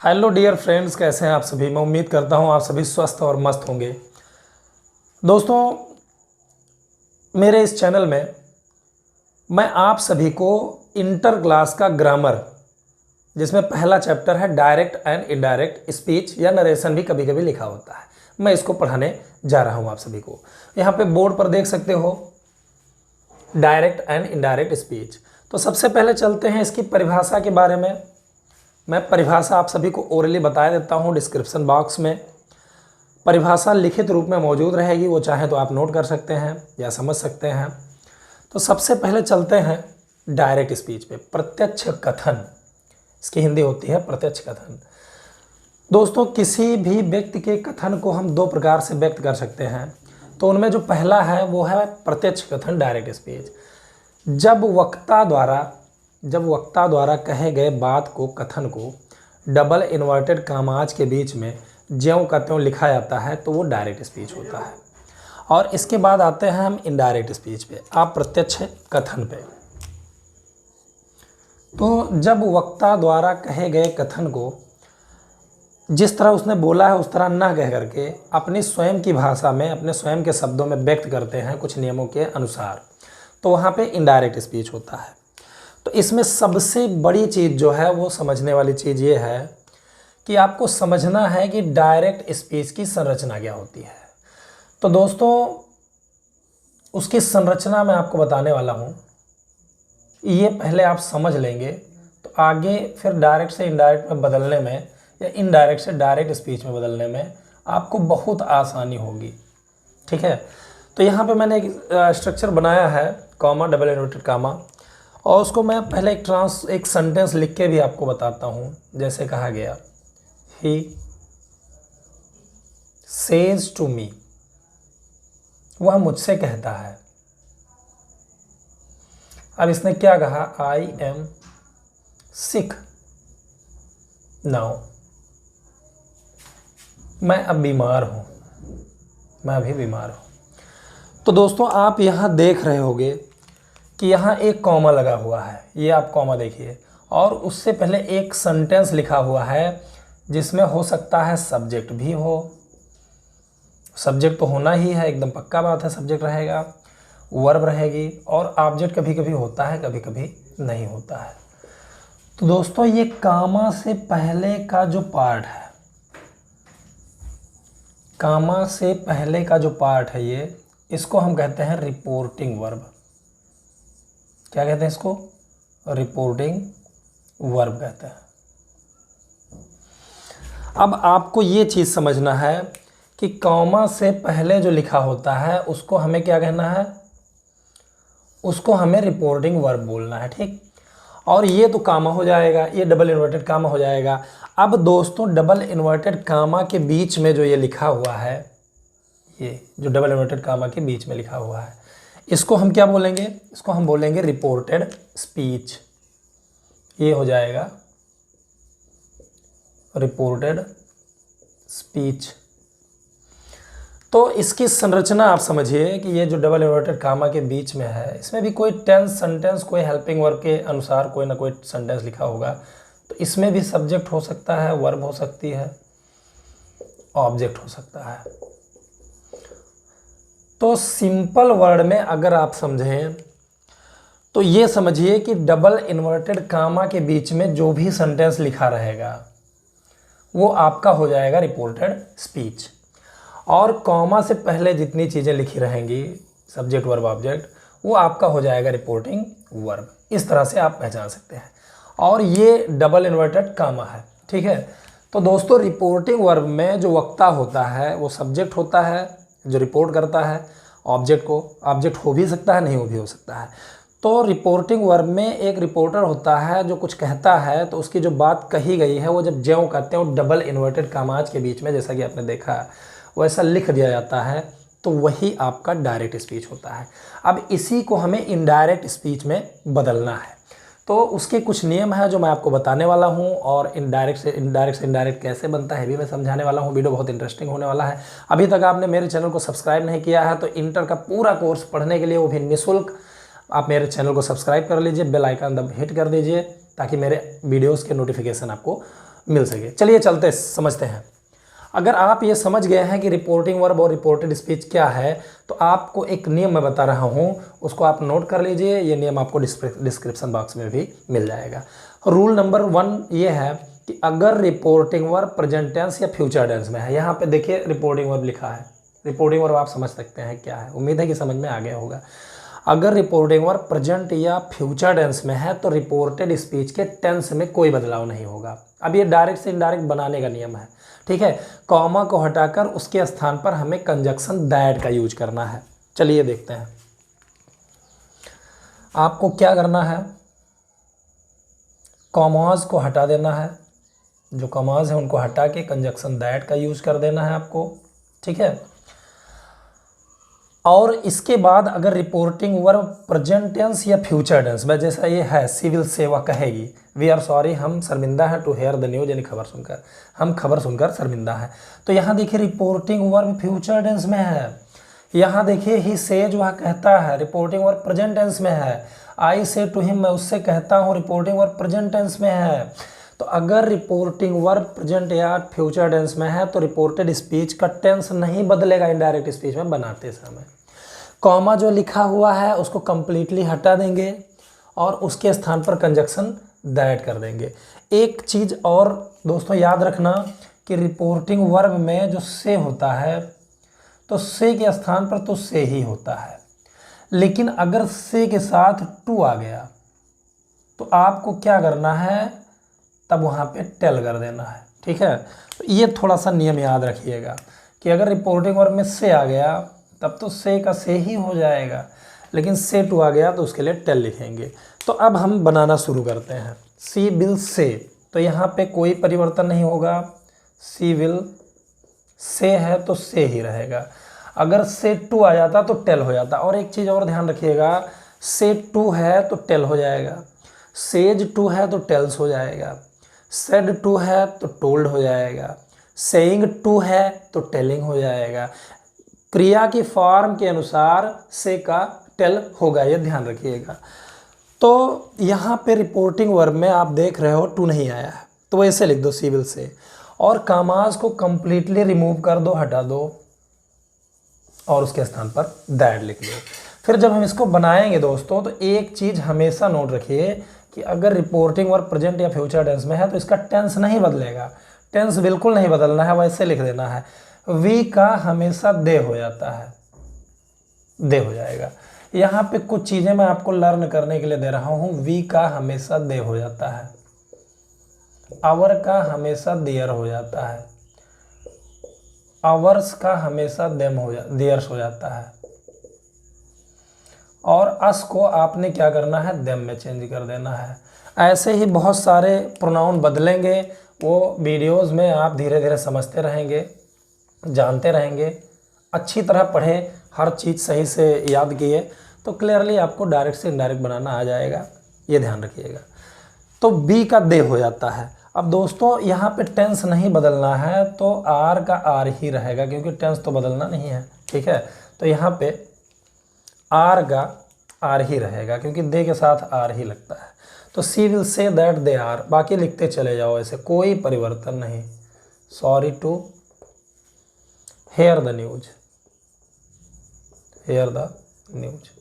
Hello dear friends, कैसे हैं आप सभी। मैं उम्मीद करता हूं आप सभी स्वस्थ और मस्त होंगे। दोस्तों, मेरे इस चैनल में मैं आप सभी को इंटर क्लास का ग्रामर, जिसमें पहला चैप्टर है डायरेक्ट एंड इनडायरेक्ट स्पीच या नरेशन भी कभी कभी लिखा होता है, मैं इसको पढ़ाने जा रहा हूं आप सभी को। यहाँ पे बोर्ड पर देख सकते हो डायरेक्ट एंड इनडायरेक्ट स्पीच। तो सबसे पहले चलते हैं इसकी परिभाषा के बारे में। मैं परिभाषा आप सभी को ओरली बता देता हूं, डिस्क्रिप्शन बॉक्स में परिभाषा लिखित रूप में मौजूद रहेगी, वो चाहे तो आप नोट कर सकते हैं या समझ सकते हैं। तो सबसे पहले चलते हैं डायरेक्ट स्पीच पे। प्रत्यक्ष कथन, इसकी हिंदी होती है प्रत्यक्ष कथन। दोस्तों, किसी भी व्यक्ति के कथन को हम दो प्रकार से व्यक्त कर सकते हैं। तो उनमें जो पहला है वो है प्रत्यक्ष कथन, डायरेक्ट स्पीच। जब वक्ता द्वारा कहे गए बात को, कथन को डबल इन्वर्टेड कामाज के बीच में ज्यों का त्यों लिखा जाता है तो वो डायरेक्ट स्पीच होता है। और इसके बाद आते हैं हम इनडायरेक्ट स्पीच पे, अप्रत्यक्ष कथन पे। तो जब वक्ता द्वारा कहे गए कथन को जिस तरह उसने बोला है उस तरह ना कह करके अपनी स्वयं की भाषा में, अपने स्वयं के शब्दों में व्यक्त करते हैं कुछ नियमों के अनुसार, तो वहाँ पे इनडायरेक्ट स्पीच होता है। तो इसमें सबसे बड़ी चीज़ जो है वो समझने वाली चीज़ ये है कि आपको समझना है कि डायरेक्ट स्पीच की संरचना क्या होती है। तो दोस्तों, उसकी संरचना मैं आपको बताने वाला हूँ। ये पहले आप समझ लेंगे तो आगे फिर डायरेक्ट से इनडायरेक्ट में बदलने में या इनडायरेक्ट से डायरेक्ट स्पीच में बदलने में आपको बहुत आसानी होगी। ठीक है। तो यहाँ पे मैंने एक स्ट्रक्चर बनाया है, कॉमा, डबल इन्वर्टेड कामा, और उसको मैं पहले एक सेंटेंस लिख के भी आपको बताता हूँ। जैसे कहा गया, ही सेज टू मी, वह मुझसे कहता है। अब इसने क्या कहा, आई एम सिक नाउ, मैं अब बीमार हूं, मैं अभी बीमार हूं। तो दोस्तों, आप यहां देख रहे होगे कि यहाँ एक कॉमा लगा हुआ है, ये आप कॉमा देखिए, और उससे पहले एक सेंटेंस लिखा हुआ है जिसमें हो सकता है सब्जेक्ट भी हो। सब्जेक्ट तो होना ही है, एकदम पक्का बात है, सब्जेक्ट रहेगा, वर्ब रहेगी, और ऑब्जेक्ट कभी कभी होता है, कभी कभी नहीं होता है। तो दोस्तों, ये कामा से पहले का जो पार्ट है, कामा से पहले का जो पार्ट है ये, इसको हम कहते हैं रिपोर्टिंग वर्ब। क्या कहते हैं इसको? रिपोर्टिंग वर्ब कहते हैं। अब आपको ये चीज़ समझना है कि कॉमा से पहले जो लिखा होता है उसको हमें क्या कहना है, उसको हमें रिपोर्टिंग वर्ब बोलना है। ठीक। और ये तो कामा हो जाएगा, ये डबल इन्वर्टेड कामा हो जाएगा। अब दोस्तों, डबल इन्वर्टेड कामा के बीच में जो ये लिखा हुआ है, ये जो डबल इन्वर्टेड कामा के बीच में लिखा हुआ है, इसको हम क्या बोलेंगे? इसको हम बोलेंगे रिपोर्टेड स्पीच। ये हो जाएगा रिपोर्टेड स्पीच। तो इसकी संरचना आप समझिए कि ये जो डबल इन्वर्टेड कामा के बीच में है, इसमें भी कोई टेंस, सेंटेंस, कोई हेल्पिंग वर्ब के अनुसार कोई ना कोई सेंटेंस लिखा होगा। तो इसमें भी सब्जेक्ट हो सकता है, वर्ब हो सकती है, ऑब्जेक्ट हो सकता है। तो सिंपल वर्ड में अगर आप समझें तो ये समझिए कि डबल इन्वर्टेड कामा के बीच में जो भी सेंटेंस लिखा रहेगा वो आपका हो जाएगा रिपोर्टेड स्पीच, और कॉमा से पहले जितनी चीज़ें लिखी रहेंगी, सब्जेक्ट, वर्ब, ऑब्जेक्ट, वो आपका हो जाएगा रिपोर्टिंग वर्ब। इस तरह से आप पहचान सकते हैं। और ये डबल इन्वर्टेड कामा है। ठीक है। तो दोस्तों, रिपोर्टिंग वर्ब में जो वक्ता होता है वो सब्जेक्ट होता है जो रिपोर्ट करता है ऑब्जेक्ट को। ऑब्जेक्ट हो भी सकता है, नहीं हो भी हो सकता है। तो रिपोर्टिंग वर्ब में एक रिपोर्टर होता है जो कुछ कहता है, तो उसकी जो बात कही गई है वो जब ज्यों कहते हैं डबल इन्वर्टेड कामाज के बीच में, जैसा कि आपने देखा वैसा लिख दिया जाता है, तो वही आपका डायरेक्ट स्पीच होता है। अब इसी को हमें इनडायरेक्ट स्पीच में बदलना है। तो उसके कुछ नियम हैं जो मैं आपको बताने वाला हूं, और इनडायरेक्ट से इनडायरेक्ट कैसे बनता है भी मैं समझाने वाला हूं। वीडियो बहुत इंटरेस्टिंग होने वाला है। अभी तक आपने मेरे चैनल को सब्सक्राइब नहीं किया है तो इंटर का पूरा कोर्स पढ़ने के लिए, वो भी निःशुल्क, आप मेरे चैनल को सब्सक्राइब कर लीजिए, बेल आइकन दब हिट कर दीजिए ताकि मेरे वीडियोज़ के नोटिफिकेशन आपको मिल सके। चलिए चलते समझते हैं। अगर आप ये समझ गए हैं कि रिपोर्टिंग वर्ब और रिपोर्टेड स्पीच क्या है, तो आपको एक नियम मैं बता रहा हूँ, उसको आप नोट कर लीजिए। ये नियम आपको डिस्क्रिप्शन बॉक्स में भी मिल जाएगा। रूल नंबर 1 ये है कि अगर रिपोर्टिंग वर्ब प्रेजेंट टेंस या फ्यूचर टेंस में है, यहाँ पे देखिए रिपोर्टिंग वर्ब लिखा है। रिपोर्टिंग वर्ब आप समझ सकते हैं क्या है, उम्मीद है कि समझ में आ गया होगा। अगर रिपोर्टिंग वर्ब प्रेजेंट या फ्यूचर टेंस में है तो रिपोर्टेड स्पीच के टेंस में कोई बदलाव नहीं होगा। अब ये डायरेक्ट से इनडायरेक्ट बनाने का नियम है, ठीक है। कॉमा को हटाकर उसके स्थान पर हमें कंजक्शन दैट का यूज करना है। चलिए देखते हैं। आपको क्या करना है, कॉमाज को हटा देना है, जो कॉमाज है उनको हटा के कंजक्शन दैट का यूज कर देना है आपको, ठीक है। और इसके बाद अगर रिपोर्टिंग वर्ब प्रेजेंट टेंस या फ्यूचर टेंस में, जैसा ये है सिविल सेवा कहेगी वी आर सॉरी, हम शर्मिंदा हैं, टू हेयर द न्यूज यानी खबर सुनकर, हम खबर सुनकर शर्मिंदा हैं। तो यहाँ देखिए रिपोर्टिंग वर्ब फ्यूचर टेंस में है। यहाँ देखिए ही सेज वह कहता है, रिपोर्टिंग वर्ब प्रेजेंट टेंस में है। आई से टू हिम, मैं उससे कहता हूँ, रिपोर्टिंग वर्ब प्रेजेंट टेंस में है। तो अगर रिपोर्टिंग वर्ब प्रेजेंट या फ्यूचर टेंस में है तो रिपोर्टेड स्पीच का टेंस नहीं बदलेगा इनडायरेक्ट स्पीच में बनाते समय। कॉमा जो लिखा हुआ है उसको कंप्लीटली हटा देंगे और उसके स्थान पर कंजक्शन दैट कर देंगे। एक चीज़ और दोस्तों याद रखना कि रिपोर्टिंग वर्ब में जो से होता है तो से के स्थान पर तो से ही होता है, लेकिन अगर से के साथ टू आ गया तो आपको क्या करना है, तब वहाँ पे टेल कर देना है, ठीक है। तो ये थोड़ा सा नियम याद रखिएगा कि अगर रिपोर्टिंग वर्ब में से आ गया तब तो से का से ही हो जाएगा, लेकिन से टू आ गया तो उसके लिए टेल लिखेंगे। तो अब हम बनाना शुरू करते हैं। सी विल से, तो यहाँ पे कोई परिवर्तन नहीं होगा, सी विल से है तो से ही रहेगा। अगर से टू आ जाता तो टेल हो जाता। और एक चीज़ और ध्यान रखिएगा, से टू है तो टेल हो जाएगा, सेज टू है तो टेल्स हो जाएगा, सेड टू है तो टोल्ड हो जाएगा, सेइंग टू है तो टेलिंग हो जाएगा। क्रिया की फॉर्म के अनुसार से का टेल होगा, ये ध्यान रखिएगा। तो यहाँ पे रिपोर्टिंग वर्ब में आप देख रहे हो टू नहीं आया है, तो ऐसे लिख दो सिविल से, और कामाज को कंप्लीटली रिमूव कर दो, हटा दो, और उसके स्थान पर दैट लिख दो। फिर जब हम इसको बनाएंगे दोस्तों, तो एक चीज़ हमेशा नोट रखिए कि अगर रिपोर्टिंग वर्ब प्रेजेंट या फ्यूचर टेंस में है तो इसका टेंस नहीं बदलेगा, टेंस बिल्कुल नहीं बदलना है, वैसे लिख देना है। वी का हमेशा दे हो जाता है, दे हो जाएगा। यहाँ पे कुछ चीज़ें मैं आपको लर्न करने के लिए दे रहा हूँ। वी का हमेशा दे हो जाता है, आवर का हमेशा देयर हो जाता है, आवर्स का हमेशा देयर्स हो जाता है, और अस को आपने क्या करना है, देम में चेंज कर देना है। ऐसे ही बहुत सारे प्रोनाउन बदलेंगे, वो वीडियोज़ में आप धीरे धीरे समझते रहेंगे, जानते रहेंगे। अच्छी तरह पढ़ें, हर चीज़ सही से याद किए तो क्लियरली आपको डायरेक्ट से इनडायरेक्ट बनाना आ जाएगा, ये ध्यान रखिएगा। तो बी का दे हो जाता है। अब दोस्तों यहाँ पे टेंस नहीं बदलना है तो आर का आर ही रहेगा, क्योंकि टेंस तो बदलना नहीं है, ठीक है। तो यहाँ पे आर का आर ही रहेगा, क्योंकि दे के साथ आर ही लगता है। तो she will say that they are, बाकी लिखते चले जाओ, ऐसे कोई परिवर्तन नहीं। Sorry to hear the news, hear the news.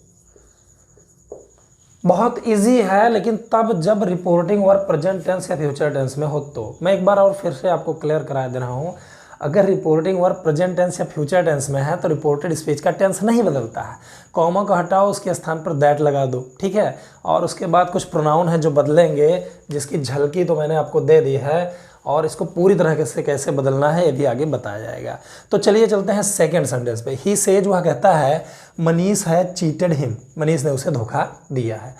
बहुत इजी है, लेकिन तब जब रिपोर्टिंग वर्ब प्रेजेंट टेंस या फ्यूचर टेंस में हो। तो मैं एक बार और फिर से आपको क्लियर करा दे रहा हूँ, अगर रिपोर्टिंग वर्ब प्रेजेंट टेंस या फ्यूचर टेंस में है तो रिपोर्टेड स्पीच का टेंस नहीं बदलता है। कॉमा को हटाओ, उसके स्थान पर दैट लगा दो, ठीक है। और उसके बाद कुछ प्रोनाउन है जो बदलेंगे, जिसकी झलकी तो मैंने आपको दे दी है, और इसको पूरी तरह से कैसे बदलना है ये भी आगे बताया जाएगा। तो चलिए चलते हैं सेकंड सेंटेंस पे। ही सेज, वह कहता है, मनीष है चीटेड हिम, मनीष ने उसे धोखा दिया है।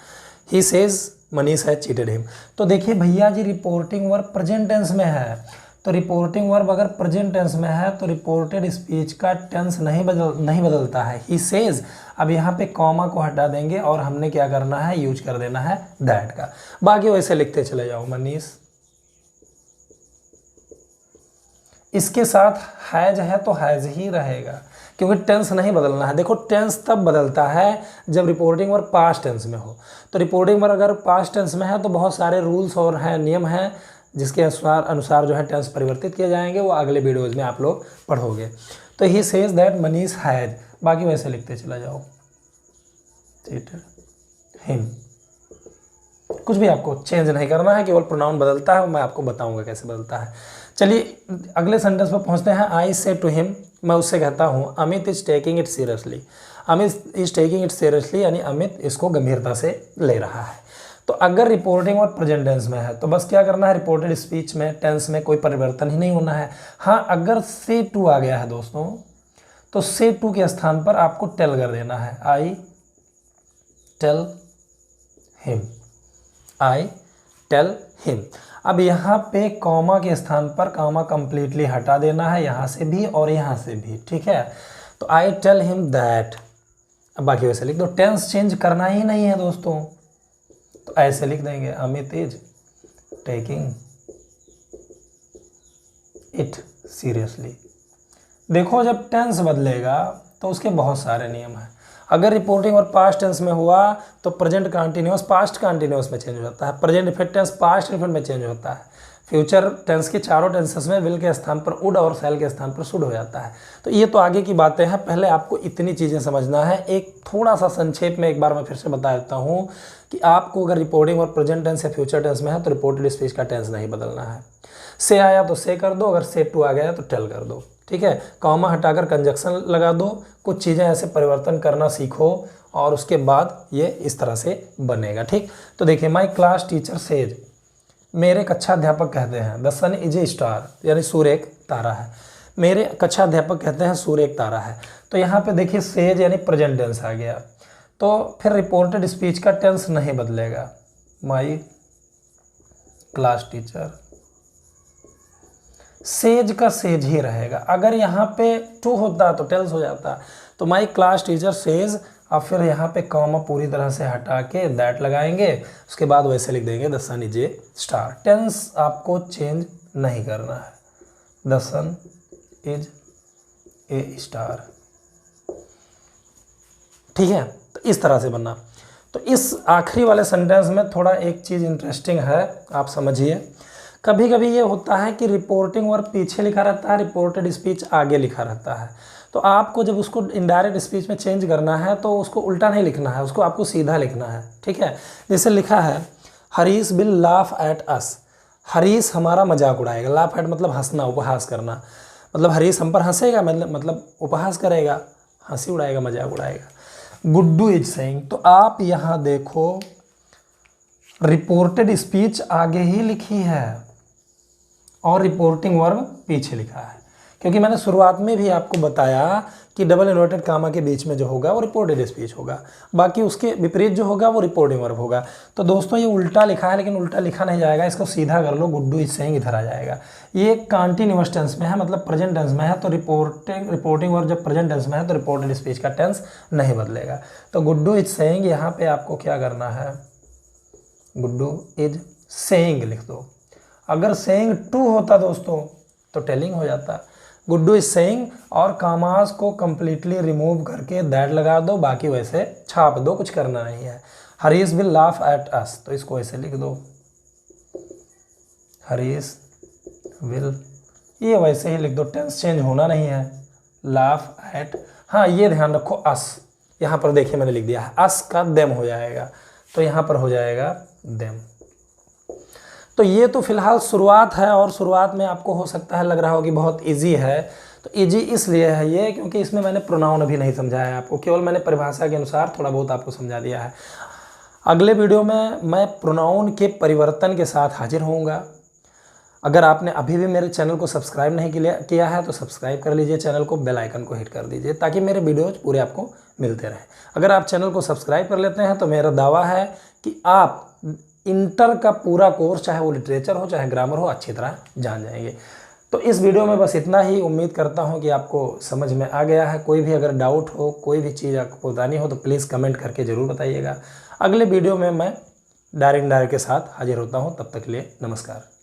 ही सेज मनीष है चीटेड हिम। तो देखिए भैया जी, रिपोर्टिंग वर्ब प्रेजेंट टेंस में है, तो रिपोर्टिंग वर्ब अगर प्रेजेंट टेंस में है तो रिपोर्टेड स्पीच का टेंस नहीं बदलता है। ही सेज, अब यहाँ पे कॉमा को हटा देंगे और हमने क्या करना है, यूज कर देना है दैट का। बाकी वैसे लिखते चले जाओ, मनीष। इसके साथ हैज है तो हैज ही रहेगा, क्योंकि टेंस नहीं बदलना है। देखो टेंस तब बदलता है जब रिपोर्टिंग वर्ब पास्ट टेंस में हो। तो रिपोर्टिंग वर्ब अगर पास्ट टेंस में है तो बहुत सारे रूल्स और हैं, नियम हैं, जिसके अनुसार जो है टेंस परिवर्तित किए जाएंगे वो अगले वीडियोज़ में आप लोग पढ़ोगे। तो he says that Manish has, बाकी वैसे लिखते चला जाओ, हिम, कुछ भी आपको चेंज नहीं करना है, केवल प्रोनाउन बदलता है, मैं आपको बताऊंगा कैसे बदलता है। चलिए अगले सेंटेंस पर पहुंचते हैं। आई से टू हिम, मैं उससे कहता हूँ Amit is taking it seriously, Amit is taking it seriously यानी अमित इसको गंभीरता से ले रहा है। तो अगर रिपोर्टिंग और प्रेजेंट टेंस में है तो बस क्या करना है, रिपोर्टेड स्पीच में टेंस में कोई परिवर्तन ही नहीं होना है। हाँ अगर से टू आ गया है दोस्तों तो से टू के स्थान पर आपको टेल कर देना है, I tell him, I tell him. अब यहाँ पे कॉमा के स्थान पर कॉमा कंप्लीटली हटा देना है, यहाँ से भी और यहाँ से भी, ठीक है। तो आई टेल हिम दैट, अब बाकी वैसे लिख दो, टेंस चेंज करना ही नहीं है दोस्तों, तो ऐसे लिख देंगे Amit is taking it seriously. देखो जब टेंस बदलेगा तो उसके बहुत सारे नियम हैं। अगर रिपोर्टिंग और पास्ट टेंस में हुआ तो प्रेजेंट कंटिन्यूअस पास्ट कंटिन्यूअस में चेंज होता है, present infinite tense past infinite में चेंज होता है, फ्यूचर टेंस के चारों टेंसेस में विल के स्थान पर वुड और शैल के स्थान पर शुड हो जाता है। तो ये तो आगे की बातें हैं, पहले आपको इतनी चीज़ें समझना है। एक थोड़ा सा संक्षेप में एक बार मैं फिर से बता देता हूँ कि आपको अगर रिपोर्टिंग और प्रेजेंट टेंस या फ्यूचर टेंस में है तो रिपोर्टेड स्पीच का टेंस नहीं बदलना है। से आया तो से कर दो, अगर से टू आ गया तो टेल कर दो, ठीक है। कॉमा हटाकर कंजक्शन लगा दो, कुछ चीज़ें ऐसे परिवर्तन करना सीखो और उसके बाद ये इस तरह से बनेगा, ठीक। तो देखिए माई क्लास टीचर सेज, मेरे कक्षा अध्यापक कहते हैं the sun is a star यानी सूर्य एक तारा है, मेरे कक्षा अध्यापक कहते हैं सूर्य एक तारा है। तो यहाँ पे देखिए सेज यानी प्रेजेंट टेंस आ गया, तो फिर रिपोर्टेड स्पीच का टेंस नहीं बदलेगा, माई क्लास टीचर, सेज का सेज ही रहेगा। अगर यहाँ पे टू होता तो टेल्स हो जाता, तो माई क्लास टीचर सेज, अब फिर यहाँ पे कॉमा पूरी तरह से हटा के दैट लगाएंगे, उसके बाद वैसे लिख देंगे the sun is a star. Tense आपको चेंज नहीं करना है, the sun is a star, ठीक है। तो इस तरह से बनना। तो इस आखिरी वाले सेंटेंस में थोड़ा एक चीज़ इंटरेस्टिंग है, आप समझिए। कभी कभी ये होता है कि रिपोर्टिंग वर्ब पीछे लिखा रहता है, रिपोर्टेड स्पीच आगे लिखा रहता है। तो आपको जब उसको इनडायरेक्ट स्पीच में चेंज करना है तो उसको उल्टा नहीं लिखना है, उसको आपको सीधा लिखना है, ठीक है। जैसे लिखा है Harish will laugh at us, Harish हमारा मजाक उड़ाएगा, लाफ एट मतलब हंसना, उपहास करना, मतलब हरीश हम पर हंसेगा, मतलब उपहास करेगा, हंसी उड़ाएगा, मजाक उड़ाएगा। गुड्डू इज सेइंग, तो आप यहाँ देखो रिपोर्टेड स्पीच आगे ही लिखी है और रिपोर्टिंग वर्ब पीछे लिखा है, क्योंकि मैंने शुरुआत में भी आपको बताया कि डबल इन्वर्टेड कामा के बीच में जो होगा वो रिपोर्टेड स्पीच होगा, बाकी उसके विपरीत जो होगा वो रिपोर्टिंग वर्ब होगा। तो दोस्तों ये उल्टा लिखा है, लेकिन उल्टा लिखा नहीं जाएगा, इसको सीधा कर लो, गुड्डू इज सेइंग इधर आ जाएगा। ये कंटीन्यूअस टेंस में है, मतलब प्रेजेंट टेंस में है, तो रिपोर्टिंग वर्ब जब प्रेजेंट टेंस में है तो रिपोर्टेड स्पीच का टेंस नहीं बदलेगा। तो गुड्डू इज सेइंग, यहाँ पे आपको क्या करना है, गुड्डू इज सेइंग लिख दो। अगर सेइंग टू होता दोस्तों तो टेलिंग हो जाता। गुड्डू इज सेइंग और कामास को कंप्लीटली रिमूव करके दैट लगा दो, बाकी वैसे छाप दो, कुछ करना नहीं है। Harish will laugh at us, तो इसको ऐसे लिख दो, हरीश विल, ये वैसे ही लिख दो, टेंस चेंज होना नहीं है, लाफ एट। हाँ ये ध्यान रखो, अस यहाँ पर देखिए मैंने लिख दिया है, अस का देम हो जाएगा, तो यहाँ पर हो जाएगा देम। तो ये तो फिलहाल शुरुआत है और शुरुआत में आपको हो सकता है लग रहा हो कि बहुत इजी है, तो इजी इसलिए है ये क्योंकि इसमें मैंने प्रोनाउन अभी नहीं समझाया है आपको, केवल मैंने परिभाषा के अनुसार थोड़ा बहुत आपको समझा दिया है। अगले वीडियो में मैं प्रोनाउन के परिवर्तन के साथ हाजिर होऊंगा। अगर आपने अभी भी मेरे चैनल को सब्सक्राइब नहीं किया है तो सब्सक्राइब कर लीजिए चैनल को, बेल आइकन को हिट कर दीजिए ताकि मेरे वीडियोज पूरे आपको मिलते रहें। अगर आप चैनल को सब्सक्राइब कर लेते हैं तो मेरा दावा है कि आप इंटर का पूरा कोर्स, चाहे वो लिटरेचर हो चाहे ग्रामर हो, अच्छी तरह जान जाएंगे। तो इस वीडियो में बस इतना ही, उम्मीद करता हूं कि आपको समझ में आ गया है। कोई भी अगर डाउट हो, कोई भी चीज़ आपको बतानी हो तो प्लीज़ कमेंट करके ज़रूर बताइएगा। अगले वीडियो में मैं डायरेक्ट के साथ हाजिर होता हूं, तब तक के लिए नमस्कार।